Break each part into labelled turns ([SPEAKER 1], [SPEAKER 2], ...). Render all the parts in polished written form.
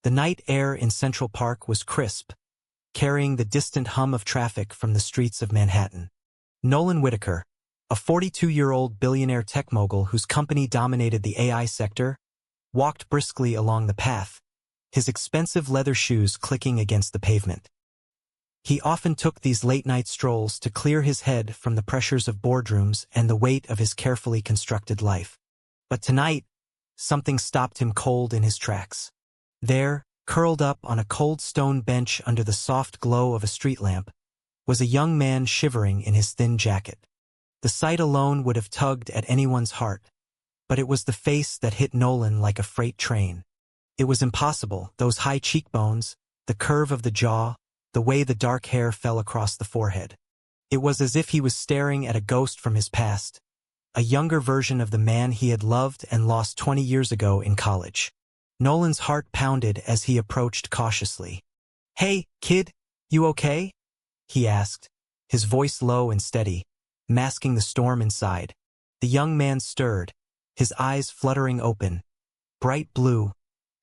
[SPEAKER 1] The night air in Central Park was crisp, carrying the distant hum of traffic from the streets of Manhattan. Nolan Whitaker, a 42-year-old billionaire tech mogul whose company dominated the AI sector, walked briskly along the path, his expensive leather shoes clicking against the pavement. He often took these late-night strolls to clear his head from the pressures of boardrooms and the weight of his carefully constructed life. But tonight, something stopped him cold in his tracks. There, curled up on a cold stone bench under the soft glow of a street lamp, was a young man shivering in his thin jacket. The sight alone would have tugged at anyone's heart, but it was the face that hit Nolan like a freight train. It was impossible, those high cheekbones, the curve of the jaw, the way the dark hair fell across the forehead. It was as if he was staring at a ghost from his past, a younger version of the man he had loved and lost 20 years ago in college. Nolan's heart pounded as he approached cautiously. "Hey, kid, you okay?" he asked, his voice low and steady, masking the storm inside. The young man stirred, his eyes fluttering open, bright blue,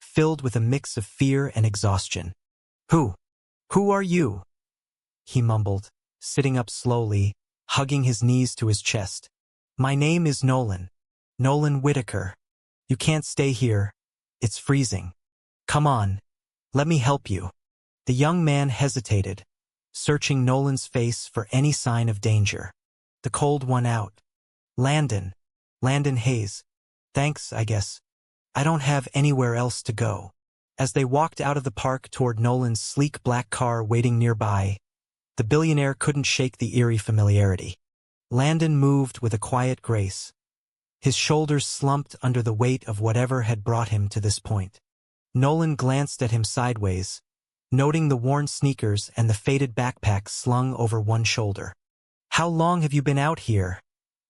[SPEAKER 1] filled with a mix of fear and exhaustion. Who are you?" he mumbled, sitting up slowly, hugging his knees to his chest. "My name is Nolan Whitaker. You can't stay here. It's freezing. Come on, let me help you." The young man hesitated, searching Nolan's face for any sign of danger. The cold won out. Landon Hayes. "Thanks, I guess. I don't have anywhere else to go." As they walked out of the park toward Nolan's sleek black car waiting nearby, the billionaire couldn't shake the eerie familiarity. Landon moved with a quiet grace. His shoulders slumped under the weight of whatever had brought him to this point. Nolan glanced at him sideways, noting the worn sneakers and the faded backpack slung over one shoulder. "How long have you been out here?"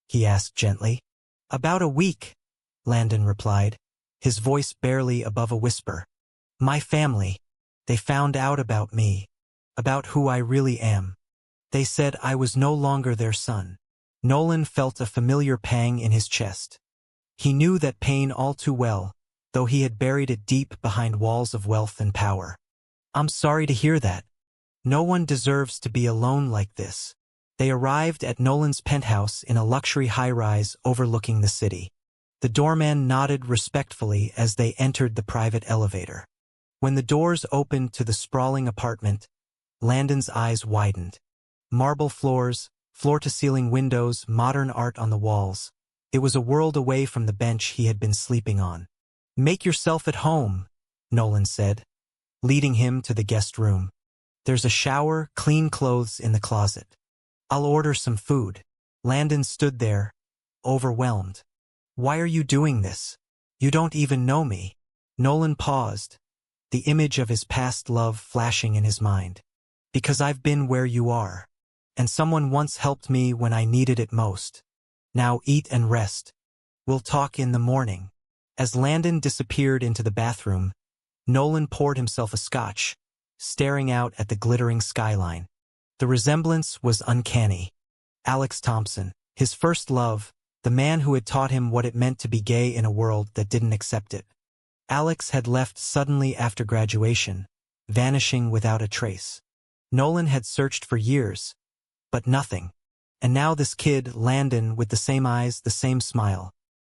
[SPEAKER 1] he asked gently. "About a week," Landon replied, his voice barely above a whisper. "My family, they found out about me, about who I really am. They said I was no longer their son." Nolan felt a familiar pang in his chest. He knew that pain all too well, though he had buried it deep behind walls of wealth and power. "I'm sorry to hear that. No one deserves to be alone like this." They arrived at Nolan's penthouse in a luxury high-rise overlooking the city. The doorman nodded respectfully as they entered the private elevator. When the doors opened to the sprawling apartment, Landon's eyes widened. Marble floors, floor-to-ceiling windows, modern art on the walls. It was a world away from the bench he had been sleeping on. "Make yourself at home," Nolan said, leading him to the guest room. "There's a shower, clean clothes in the closet. I'll order some food." Landon stood there, overwhelmed. "Why are you doing this? You don't even know me." Nolan paused, the image of his past love flashing in his mind. "Because I've been where you are, and someone once helped me when I needed it most. Now eat and rest. We'll talk in the morning." As Landon disappeared into the bathroom, Nolan poured himself a scotch, staring out at the glittering skyline. The resemblance was uncanny. Alex Thompson, his first love, the man who had taught him what it meant to be gay in a world that didn't accept it. Alex had left suddenly after graduation, vanishing without a trace. Nolan had searched for years, but nothing. And now this kid, Landon, with the same eyes, the same smile.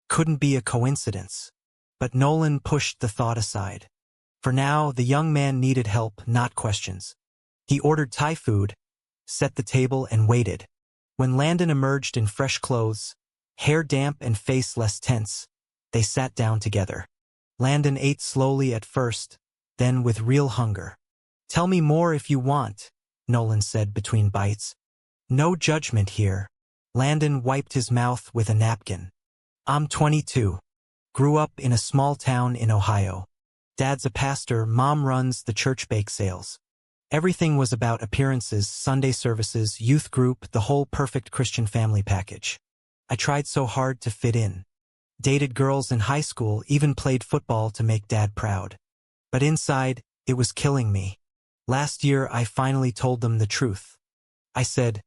[SPEAKER 1] Couldn't be a coincidence. But Nolan pushed the thought aside. For now, the young man needed help, not questions. He ordered Thai food, set the table, and waited. When Landon emerged in fresh clothes, hair damp and face less tense, they sat down together. Landon ate slowly at first, then with real hunger. "Tell me more if you want," Nolan said between bites. "No judgment here." Landon wiped his mouth with a napkin. "I'm 22. Grew up in a small town in Ohio. Dad's a pastor, Mom runs the church bake sales. Everything was about appearances, Sunday services, youth group, the whole perfect Christian family package. I tried so hard to fit in. Dated girls in high school, even played football to make Dad proud. But inside, it was killing me. Last year, I finally told them the truth. I said,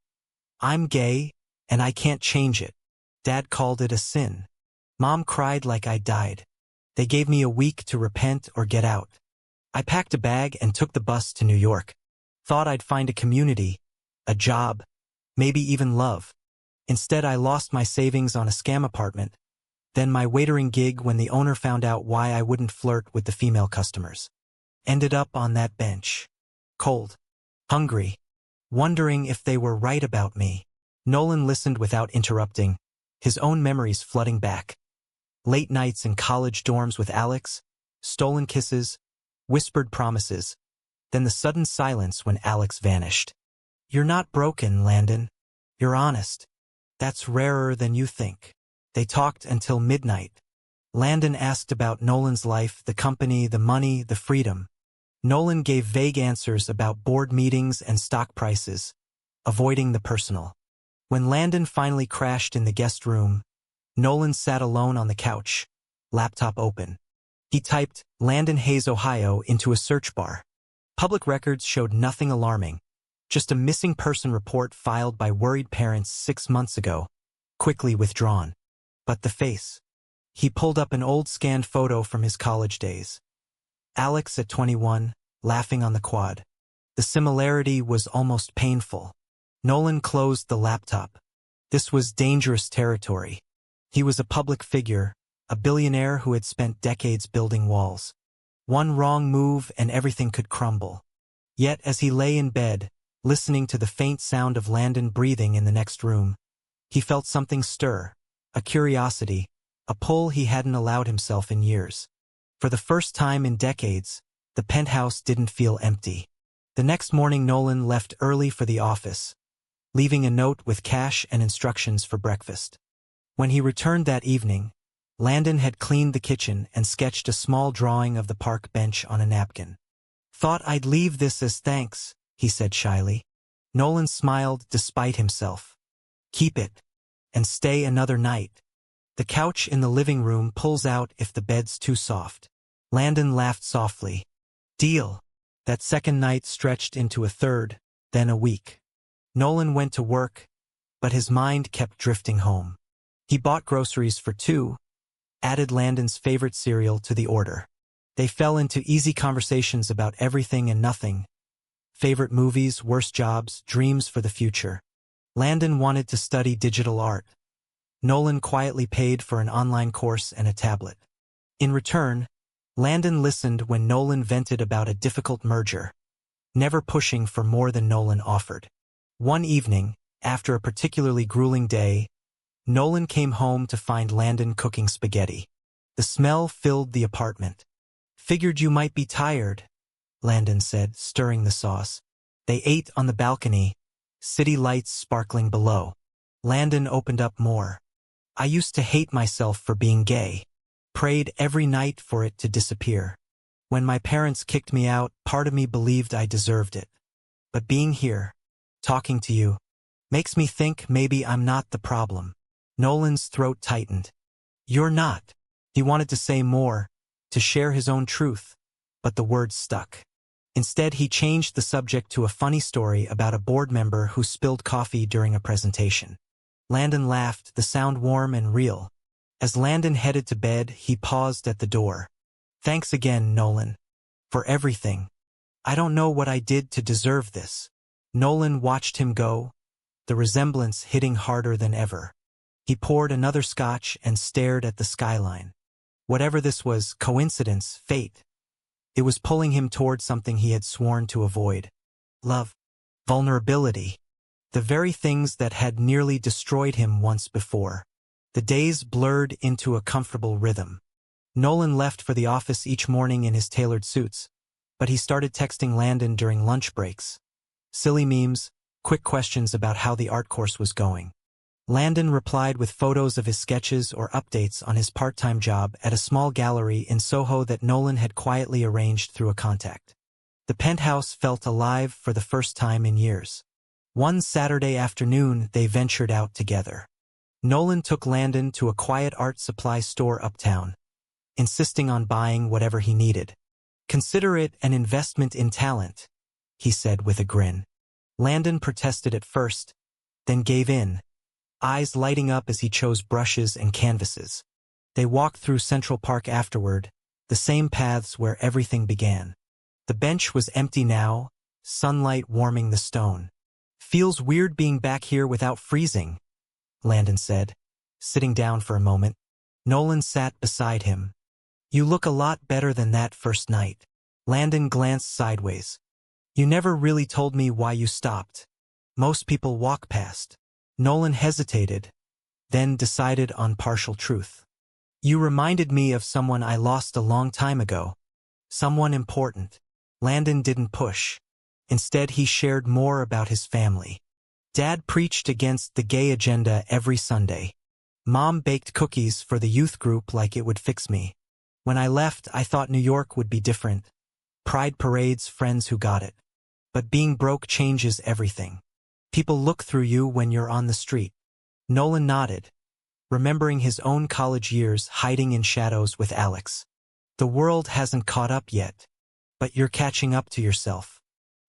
[SPEAKER 1] I'm gay, and I can't change it. Dad called it a sin. Mom cried like I died. They gave me a week to repent or get out. I packed a bag and took the bus to New York. Thought I'd find a community, a job, maybe even love. Instead, I lost my savings on a scam apartment, then my waitering gig when the owner found out why I wouldn't flirt with the female customers. Ended up on that bench. Cold. Hungry. Wondering if they were right about me. Nolan listened without interrupting, his own memories flooding back. Late nights in college dorms with Alex, stolen kisses, whispered promises, then the sudden silence when Alex vanished. You're not broken, Landon. You're honest. That's rarer than you think. They talked until midnight. Landon asked about Nolan's life, the company, the money, the freedom. Nolan gave vague answers about board meetings and stock prices, avoiding the personal. When Landon finally crashed in the guest room, Nolan sat alone on the couch, laptop open. He typed Landon Hayes, Ohio into a search bar. Public records showed nothing alarming, just a missing person report filed by worried parents 6 months ago, quickly withdrawn. But the face. He pulled up an old scanned photo from his college days. Alex at 21, laughing on the quad. The similarity was almost painful. Nolan closed the laptop. This was dangerous territory. He was a public figure, a billionaire who had spent decades building walls. One wrong move and everything could crumble. Yet as he lay in bed, listening to the faint sound of Landon breathing in the next room, he felt something stir, a curiosity, a pull he hadn't allowed himself in years. For the first time in decades, the penthouse didn't feel empty. The next morning Nolan left early for the office, leaving a note with cash and instructions for breakfast. When he returned that evening, Landon had cleaned the kitchen and sketched a small drawing of the park bench on a napkin. Thought I'd leave this as thanks, he said shyly. Nolan smiled despite himself. Keep it. And stay another night. The couch in the living room pulls out if the bed's too soft. Landon laughed softly. Deal. That second night stretched into a third, then a week. Nolan went to work, but his mind kept drifting home. He bought groceries for 2, added Landon's favorite cereal to the order. They fell into easy conversations about everything and nothing. Favorite movies, worst jobs, dreams for the future. Landon wanted to study digital art. Nolan quietly paid for an online course and a tablet. In return, Landon listened when Nolan vented about a difficult merger, never pushing for more than Nolan offered. One evening, after a particularly grueling day, Nolan came home to find Landon cooking spaghetti. The smell filled the apartment. Figured you might be tired, Landon said, stirring the sauce. They ate on the balcony, city lights sparkling below. Landon opened up more. I used to hate myself for being gay. Prayed every night for it to disappear. When my parents kicked me out, part of me believed I deserved it. But being here, talking to you, makes me think maybe I'm not the problem. Nolan's throat tightened. You're not. He wanted to say more, to share his own truth, but the words stuck. Instead, he changed the subject to a funny story about a board member who spilled coffee during a presentation. Landon laughed, the sound warm and real. As Landon headed to bed, he paused at the door. Thanks again, Nolan. For everything. I don't know what I did to deserve this. Nolan watched him go, the resemblance hitting harder than ever. He poured another scotch and stared at the skyline. Whatever this was, coincidence, fate. It was pulling him toward something he had sworn to avoid. Love. Vulnerability. The very things that had nearly destroyed him once before. The days blurred into a comfortable rhythm. Nolan left for the office each morning in his tailored suits, but he started texting Landon during lunch breaks. Silly memes, quick questions about how the art course was going. Landon replied with photos of his sketches or updates on his part-time job at a small gallery in Soho that Nolan had quietly arranged through a contact. The penthouse felt alive for the first time in years. One Saturday afternoon, they ventured out together. Nolan took Landon to a quiet art supply store uptown, insisting on buying whatever he needed. Consider it an investment in talent, he said with a grin. Landon protested at first, then gave in, eyes lighting up as he chose brushes and canvases. They walked through Central Park afterward, the same paths where everything began. The bench was empty now, sunlight warming the stone. "Feels weird being back here without freezing," Landon said, sitting down for a moment. Nolan sat beside him. "You look a lot better than that first night." Landon glanced sideways. "You never really told me why you stopped. Most people walk past." Nolan hesitated, then decided on partial truth. "You reminded me of someone I lost a long time ago. Someone important." Landon didn't push. Instead, he shared more about his family. "Dad preached against the gay agenda every Sunday. Mom baked cookies for the youth group like it would fix me. When I left, I thought New York would be different. Pride parades, friends who got it. But being broke changes everything. People look through you when you're on the street." Nolan nodded, remembering his own college years hiding in shadows with Alex. "The world hasn't caught up yet, but you're catching up to yourself.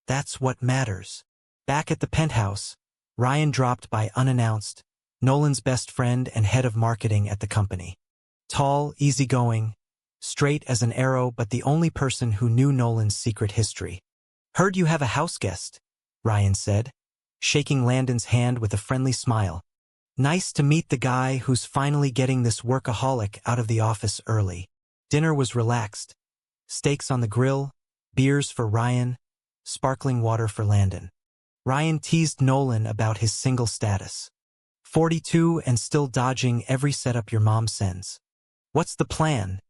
[SPEAKER 1] That's what matters." Back at the penthouse, Ryan dropped by unannounced, Nolan's best friend and head of marketing at the company. Tall, easygoing, straight as an arrow, but the only person who knew Nolan's secret history. "Heard you have a house guest," Ryan said, shaking Landon's hand with a friendly smile. "Nice to meet the guy who's finally getting this workaholic out of the office early." Dinner was relaxed. Steaks on the grill, beers for Ryan, sparkling water for Landon. Ryan teased Nolan about his single status. 42 and still dodging every setup your mom sends. "What's the plan?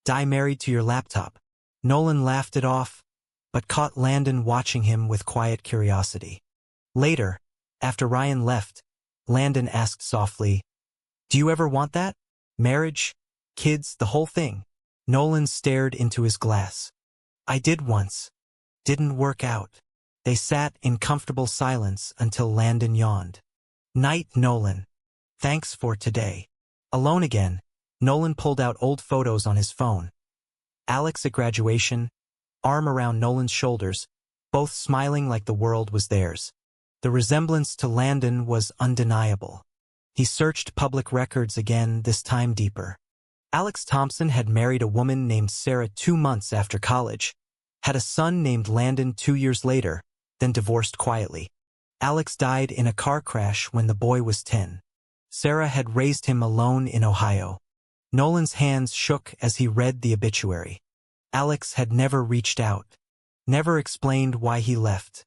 [SPEAKER 1] Die married to your laptop?" Nolan laughed it off, but caught Landon watching him with quiet curiosity. Later, after Ryan left, Landon asked softly, "Do you ever want that? Marriage? Kids? The whole thing?" Nolan stared into his glass. "I did once. Didn't work out." They sat in comfortable silence until Landon yawned. "Night, Nolan. Thanks for today." Alone again, Nolan pulled out old photos on his phone. Alex at graduation, arm around Nolan's shoulders, both smiling like the world was theirs. The resemblance to Landon was undeniable. He searched public records again, this time deeper. Alex Thompson had married a woman named Sarah 2 months after college, had a son named Landon 2 years later, then divorced quietly. Alex died in a car crash when the boy was 10. Sarah had raised him alone in Ohio. Nolan's hands shook as he read the obituary. Alex had never reached out, never explained why he left.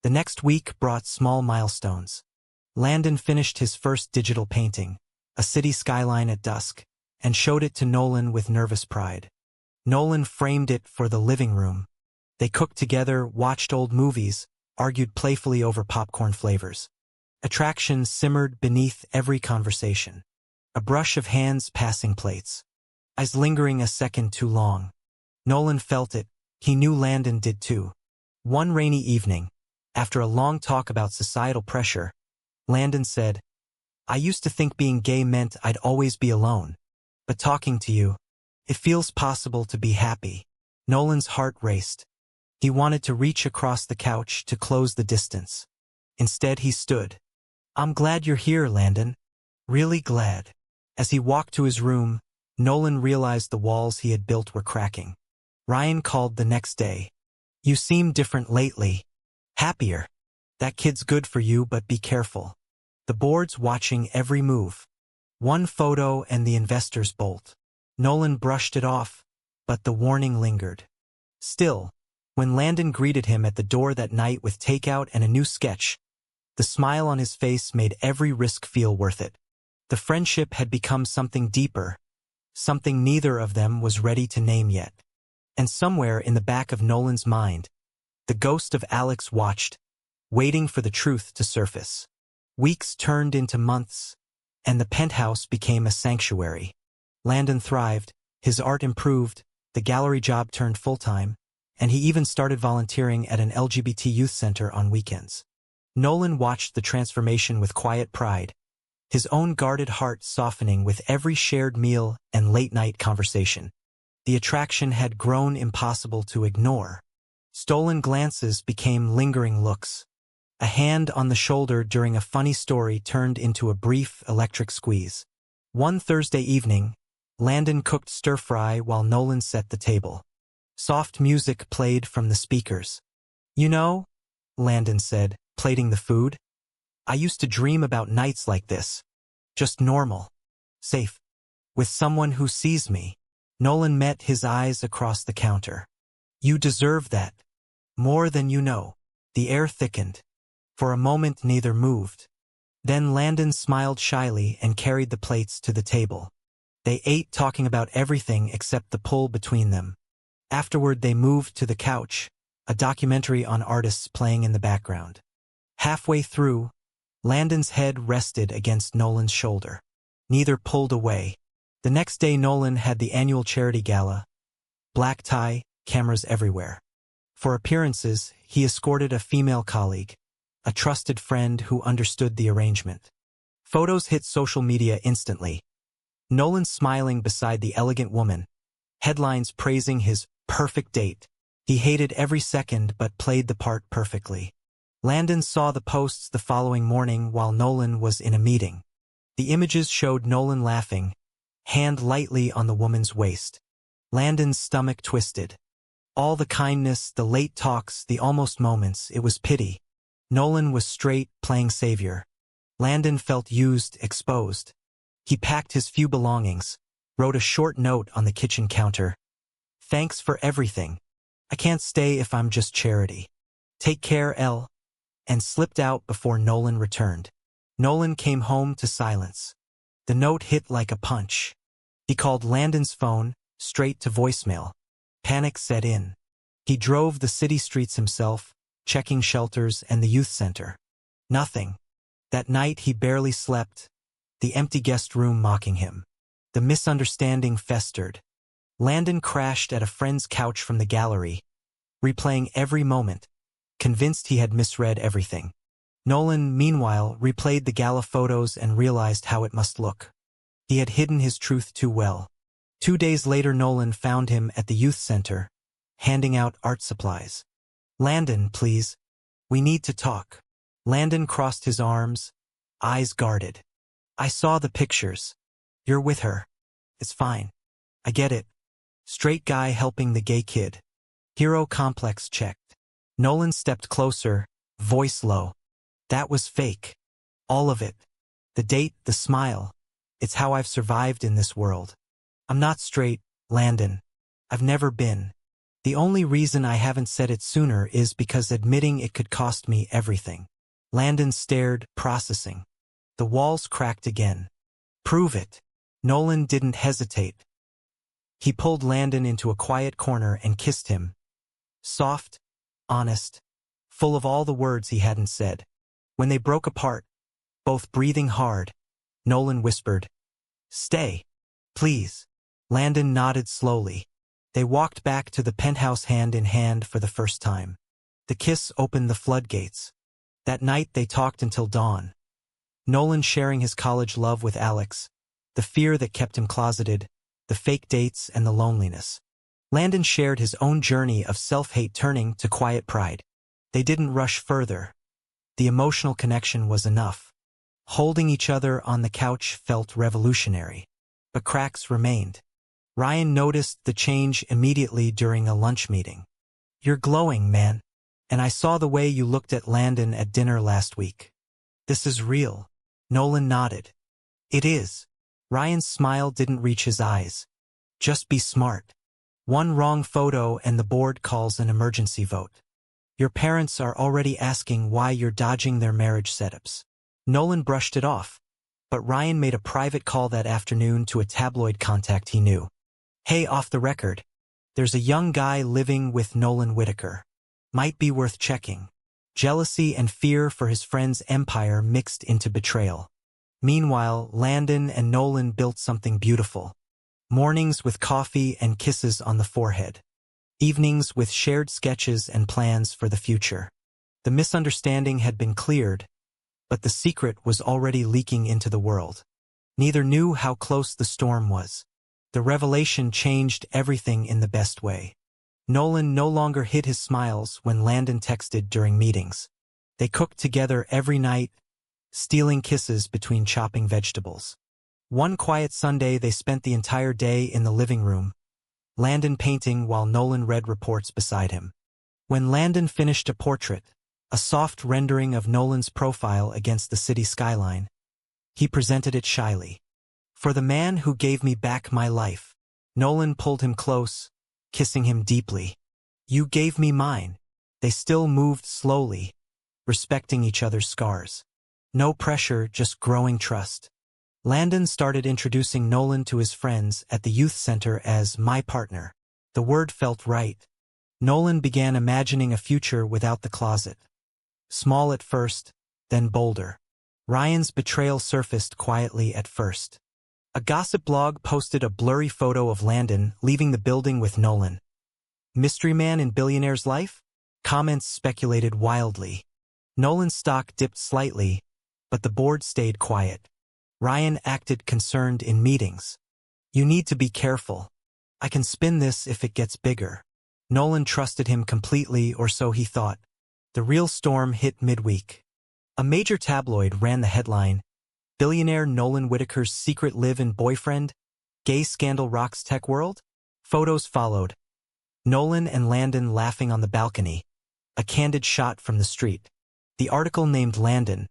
[SPEAKER 1] The next week brought small milestones. Landon finished his first digital painting, a city skyline at dusk, and showed it to Nolan with nervous pride. Nolan framed it for the living room. They cooked together, watched old movies, argued playfully over popcorn flavors. Attraction simmered beneath every conversation. A brush of hands passing plates. Eyes lingering a second too long. Nolan felt it. He knew Landon did too. One rainy evening, after a long talk about societal pressure, Landon said, "I used to think being gay meant I'd always be alone. But talking to you, it feels possible to be happy." Nolan's heart raced. He wanted to reach across the couch to close the distance. Instead, he stood. "I'm glad you're here, Landon. Really glad." As he walked to his room, Nolan realized the walls he had built were cracking. Ryan called the next day. "You seem different lately. Happier. That kid's good for you, but be careful." The board's watching every move. One photo and the investors bolt. Nolan brushed it off, but the warning lingered. Still, when Landon greeted him at the door that night with takeout and a new sketch, the smile on his face made every risk feel worth it. The friendship had become something deeper, something neither of them was ready to name yet. And somewhere in the back of Nolan's mind, the ghost of Alex watched, waiting for the truth to surface. Weeks turned into months, and the penthouse became a sanctuary. Landon thrived, his art improved, the gallery job turned full-time, and he even started volunteering at an LGBT youth center on weekends. Nolan watched the transformation with quiet pride, his own guarded heart softening with every shared meal and late-night conversation. The attraction had grown impossible to ignore. Stolen glances became lingering looks. A hand on the shoulder during a funny story turned into a brief electric squeeze. One Thursday evening, Landon cooked stir-fry while Nolan set the table. Soft music played from the speakers. "You know," Landon said, plating the food, "I used to dream about nights like this. Just normal. Safe. With someone who sees me." Nolan met his eyes across the counter. "You deserve that. More than you know." The air thickened. For a moment neither moved. Then Landon smiled shyly and carried the plates to the table. They ate, talking about everything except the pull between them. Afterward they moved to the couch, a documentary on artists playing in the background. Halfway through, Landon's head rested against Nolan's shoulder. Neither pulled away. The next day Nolan had the annual charity gala. Black tie, cameras everywhere. For appearances, he escorted a female colleague, a trusted friend who understood the arrangement. Photos hit social media instantly. Nolan smiling beside the elegant woman. Headlines praising his perfect date. He hated every second but played the part perfectly. Landon saw the posts the following morning while Nolan was in a meeting. The images showed Nolan laughing, hand lightly on the woman's waist. Landon's stomach twisted. All the kindness, the late talks, the almost moments, it was pity. Nolan was straight, playing savior. Landon felt used, exposed. He packed his few belongings, wrote a short note on the kitchen counter. "Thanks for everything. I can't stay if I'm just charity. Take care, Elle," and slipped out before Nolan returned. Nolan came home to silence. The note hit like a punch. He called Landon's phone, straight to voicemail. Panic set in. He drove the city streets himself, checking shelters and the youth center. Nothing. That night he barely slept, the empty guest room mocking him. The misunderstanding festered. Landon crashed at a friend's couch from the gallery, replaying every moment, convinced he had misread everything. Nolan, meanwhile, replayed the gala photos and realized how it must look. He had hidden his truth too well. 2 days later Nolan found him at the youth center, handing out art supplies. "Landon, please. We need to talk." Landon crossed his arms, eyes guarded. "I saw the pictures. You're with her. It's fine. I get it. Straight guy helping the gay kid. Hero complex checked." Nolan stepped closer, voice low. "That was fake. All of it. The date, the smile. It's how I've survived in this world. I'm not straight, Landon. I've never been. The only reason I haven't said it sooner is because admitting it could cost me everything." Landon stared, processing. The walls cracked again. "Prove it." Nolan didn't hesitate. He pulled Landon into a quiet corner and kissed him. Soft, honest, full of all the words he hadn't said. When they broke apart, both breathing hard, Nolan whispered, "Stay, please." Landon nodded slowly. They walked back to the penthouse hand in hand for the first time. The kiss opened the floodgates. That night they talked until dawn. Nolan sharing his college love with Alex, the fear that kept him closeted, the fake dates and the loneliness. Landon shared his own journey of self-hate turning to quiet pride. They didn't rush further. The emotional connection was enough. Holding each other on the couch felt revolutionary. But cracks remained. Ryan noticed the change immediately during a lunch meeting. "You're glowing, man. And I saw the way you looked at Landon at dinner last week. This is real." Nolan nodded. "It is." Ryan's smile didn't reach his eyes. "Just be smart. One wrong photo and the board calls an emergency vote. Your parents are already asking why you're dodging their marriage setups." Nolan brushed it off, but Ryan made a private call that afternoon to a tabloid contact he knew. "Hey, off the record, there's a young guy living with Nolan Whitaker. Might be worth checking." Jealousy and fear for his friend's empire mixed into betrayal. Meanwhile, Landon and Nolan built something beautiful. Mornings with coffee and kisses on the forehead. Evenings with shared sketches and plans for the future. The misunderstanding had been cleared, but the secret was already leaking into the world. Neither knew how close the storm was. The revelation changed everything in the best way. Nolan no longer hid his smiles when Landon texted during meetings. They cooked together every night, stealing kisses between chopping vegetables. One quiet Sunday they spent the entire day in the living room, Landon painting while Nolan read reports beside him. When Landon finished a portrait, a soft rendering of Nolan's profile against the city skyline, he presented it shyly. "For the man who gave me back my life." Nolan pulled him close, kissing him deeply. "You gave me mine." They still moved slowly, respecting each other's scars. No pressure, just growing trust. Landon started introducing Nolan to his friends at the youth center as "my partner." The word felt right. Nolan began imagining a future without the closet. Small at first, then bolder. Ryan's betrayal surfaced quietly at first. A gossip blog posted a blurry photo of Landon leaving the building with Nolan. Mystery man in Billionaire's life? Comments speculated wildly. Nolan's stock dipped slightly, but the board stayed quiet. Ryan acted concerned in meetings. "You need to be careful. I can spin this if it gets bigger." Nolan trusted him completely, or so he thought. The real storm hit midweek. A major tabloid ran the headline, "Billionaire Nolan Whitaker's secret live-in boyfriend? Gay scandal rocks tech world?" Photos followed. Nolan and Landon laughing on the balcony. A candid shot from the street. The article named Landon,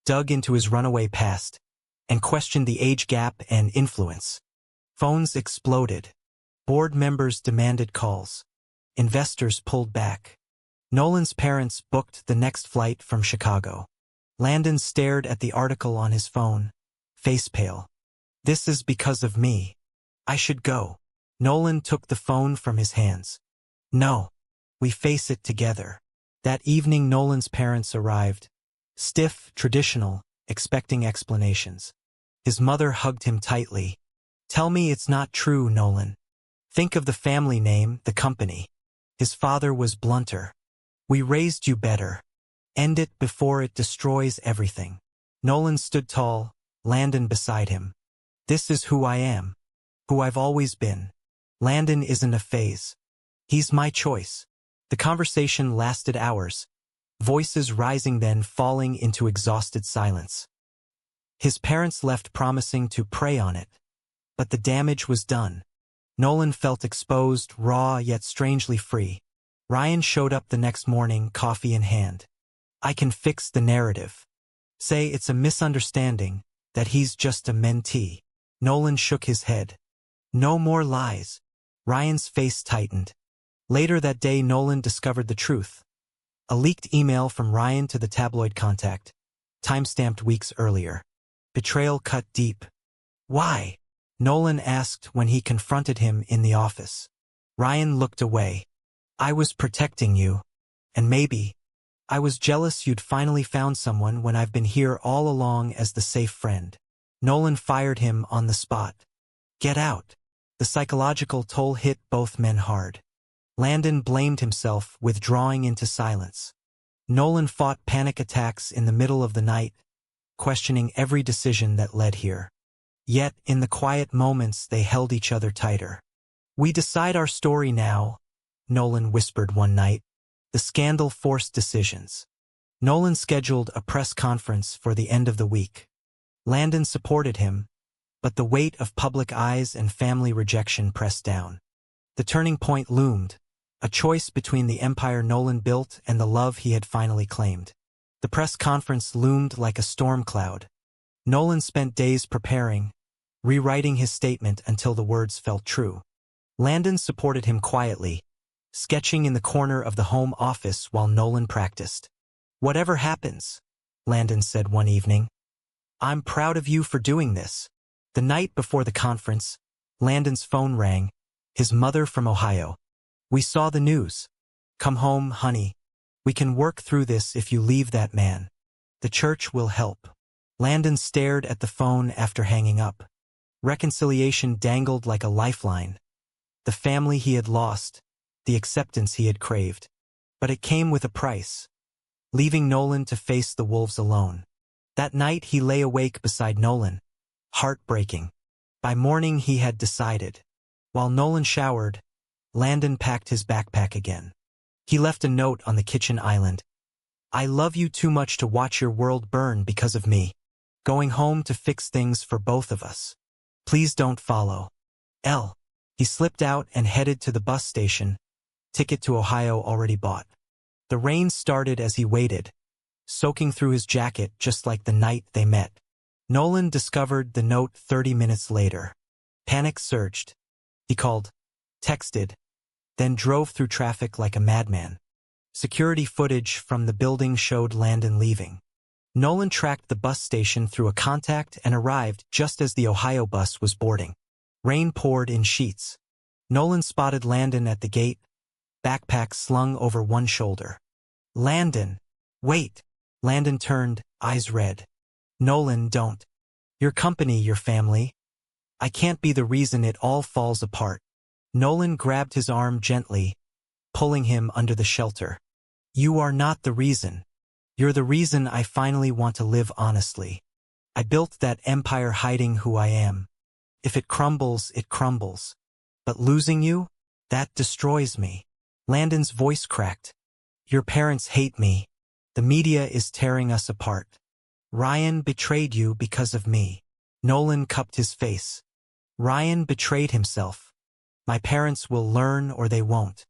[SPEAKER 1] dug into his runaway past, and questioned the age gap and influence. Phones exploded. Board members demanded calls. Investors pulled back. Nolan's parents booked the next flight from Chicago. Landon stared at the article on his phone, face pale. "This is because of me. I should go." Nolan took the phone from his hands. "No. We face it together." That evening Nolan's parents arrived. Stiff, traditional, expecting explanations. His mother hugged him tightly. "Tell me it's not true, Nolan. Think of the family name, the company." His father was blunter. "We raised you better. End it before it destroys everything." Nolan stood tall, Landon beside him. "This is who I am. Who I've always been. Landon isn't a phase. He's my choice." The conversation lasted hours, voices rising then falling into exhausted silence. His parents left promising to pray on it, but the damage was done. Nolan felt exposed, raw yet strangely free. Ryan showed up the next morning, coffee in hand. "I can fix the narrative. Say it's a misunderstanding, that he's just a mentee." Nolan shook his head. "No more lies." Ryan's face tightened. Later that day Nolan discovered the truth. A leaked email from Ryan to the tabloid contact, timestamped weeks earlier. Betrayal cut deep. "Why?" Nolan asked when he confronted him in the office. Ryan looked away. "I was protecting you. And maybe I was jealous you'd finally found someone when I've been here all along as the safe friend." Nolan fired him on the spot. "Get out." The psychological toll hit both men hard. Landon blamed himself, withdrawing into silence. Nolan fought panic attacks in the middle of the night, questioning every decision that led here. Yet, in the quiet moments, they held each other tighter. "We decide our story now," Nolan whispered one night. The scandal forced decisions. Nolan scheduled a press conference for the end of the week. Landon supported him, but the weight of public eyes and family rejection pressed down. The turning point loomed, a choice between the empire Nolan built and the love he had finally claimed. The press conference loomed like a storm cloud. Nolan spent days preparing, rewriting his statement until the words felt true. Landon supported him quietly, sketching in the corner of the home office while Nolan practiced. "Whatever happens," Landon said one evening, "I'm proud of you for doing this." The night before the conference, Landon's phone rang, his mother from Ohio. "We saw the news. Come home, honey. We can work through this if you leave that man. The church will help." Landon stared at the phone after hanging up. Reconciliation dangled like a lifeline. The family he had lost, the acceptance he had craved. But it came with a price, leaving Nolan to face the wolves alone. That night he lay awake beside Nolan, heartbreaking. By morning he had decided. While Nolan showered, Landon packed his backpack again. He left a note on the kitchen island. "I love you too much to watch your world burn because of me. Going home to fix things for both of us. Please don't follow. L." He slipped out and headed to the bus station, ticket to Ohio already bought. The rain started as he waited, soaking through his jacket just like the night they met. Nolan discovered the note 30 minutes later. Panic surged. He called, texted, then drove through traffic like a madman. Security footage from the building showed Landon leaving. Nolan tracked the bus station through a contact and arrived just as the Ohio bus was boarding. Rain poured in sheets. Nolan spotted Landon at the gate, backpack slung over one shoulder. Landon! Wait! Landon turned, eyes red. Nolan, don't. Your company, your family. I can't be the reason it all falls apart. Nolan grabbed his arm gently, pulling him under the shelter. You are not the reason. You're the reason I finally want to live honestly. I built that empire hiding who I am. If it crumbles, it crumbles. But losing you? That destroys me. Landon's voice cracked. Your parents hate me. The media is tearing us apart. Ryan betrayed you because of me. Nolan cupped his face. Ryan betrayed himself. My parents will learn or they won't.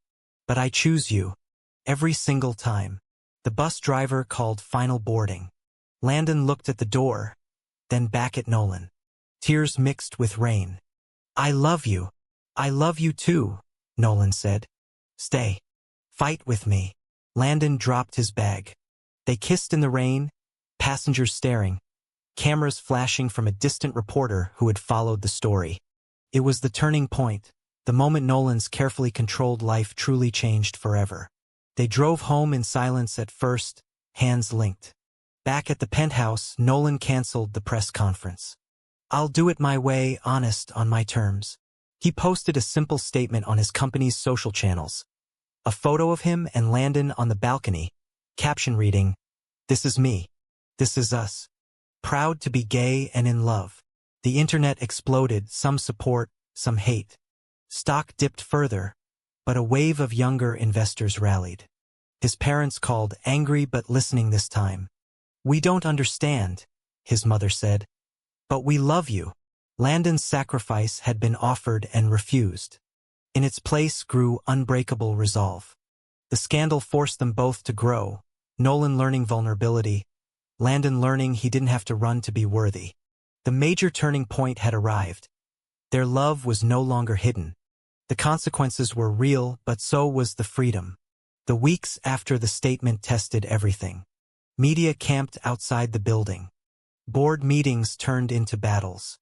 [SPEAKER 1] But I choose you. Every single time. The bus driver called final boarding. Landon looked at the door, then back at Nolan. Tears mixed with rain. I love you. I love you too, Nolan said. Stay. Fight with me. Landon dropped his bag. They kissed in the rain, passengers staring, cameras flashing from a distant reporter who had followed the story. It was the turning point, the moment Nolan's carefully controlled life truly changed forever. They drove home in silence at first, hands linked. Back at the penthouse, Nolan canceled the press conference. I'll do it my way, honest, on my terms. He posted a simple statement on his company's social channels. A photo of him and Landon on the balcony, caption reading, This is me. This is us. Proud to be gay and in love. The internet exploded, some support, some hate. Stock dipped further, but a wave of younger investors rallied. His parents called, angry but listening this time. We don't understand, his mother said. But we love you. Landon's sacrifice had been offered and refused. In its place grew unbreakable resolve. The scandal forced them both to grow, Nolan learning vulnerability, Landon learning he didn't have to run to be worthy. The major turning point had arrived. Their love was no longer hidden. The consequences were real, but so was the freedom. The weeks after the statement tested everything. Media camped outside the building. Board meetings turned into battles.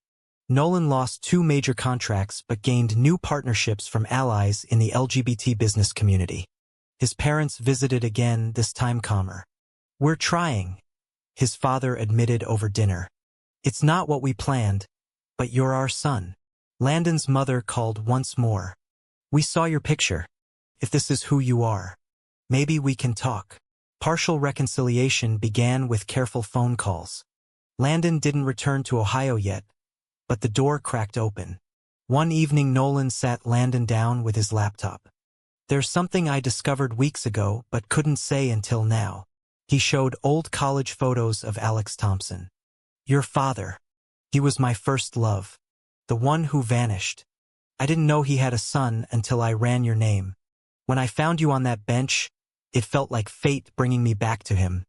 [SPEAKER 1] Nolan lost 2 major contracts but gained new partnerships from allies in the LGBT business community. His parents visited again, this time calmer. We're trying, his father admitted over dinner. It's not what we planned, but you're our son. Landon's mother called once more. We saw your picture. If this is who you are, maybe we can talk. Partial reconciliation began with careful phone calls. Landon didn't return to Ohio yet, but the door cracked open. One evening Nolan sat Landon down with his laptop. There's something I discovered weeks ago but couldn't say until now. He showed old college photos of Alex Thompson. Your father. He was my first love. The one who vanished. I didn't know he had a son until I ran your name. When I found you on that bench, it felt like fate bringing me back to him.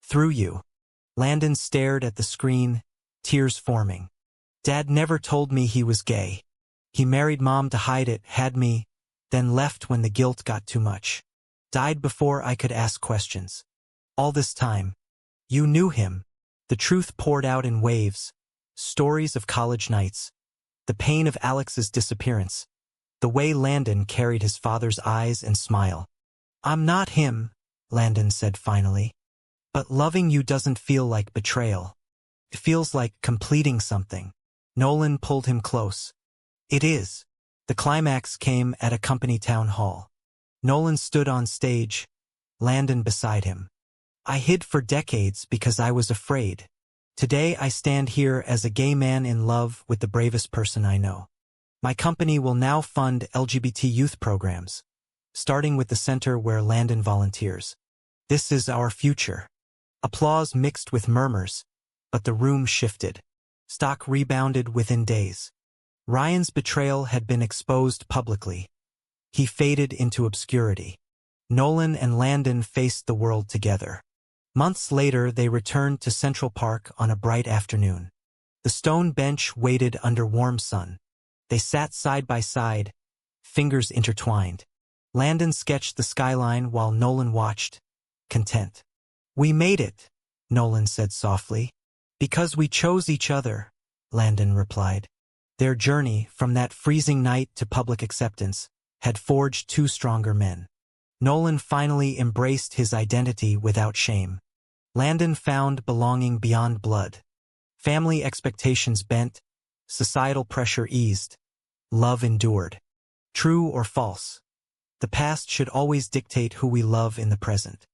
[SPEAKER 1] Through you. Landon stared at the screen, tears forming. Dad never told me he was gay. He married Mom to hide it, had me, then left when the guilt got too much. Died before I could ask questions. All this time, you knew him. The truth poured out in waves. Stories of college nights. The pain of Alex's disappearance. The way Landon carried his father's eyes and smile. I'm not him, Landon said finally. But loving you doesn't feel like betrayal. It feels like completing something. Nolan pulled him close. It is. The climax came at a company town hall. Nolan stood on stage, Landon beside him. I hid for decades because I was afraid. Today I stand here as a gay man in love with the bravest person I know. My company will now fund LGBT youth programs, starting with the center where Landon volunteers. This is our future. Applause mixed with murmurs, but the room shifted. Stock rebounded within days. Ryan's betrayal had been exposed publicly. He faded into obscurity. Nolan and Landon faced the world together. Months later, they returned to Central Park on a bright afternoon. The stone bench waited under warm sun. They sat side by side, fingers intertwined. Landon sketched the skyline while Nolan watched, content. "We made it," Nolan said softly. "Because we chose each other," Landon replied. Their journey, from that freezing night to public acceptance, had forged two stronger men. Nolan finally embraced his identity without shame. Landon found belonging beyond blood. Family expectations bent, societal pressure eased. Love endured. True or false? The past should always dictate who we love in the present.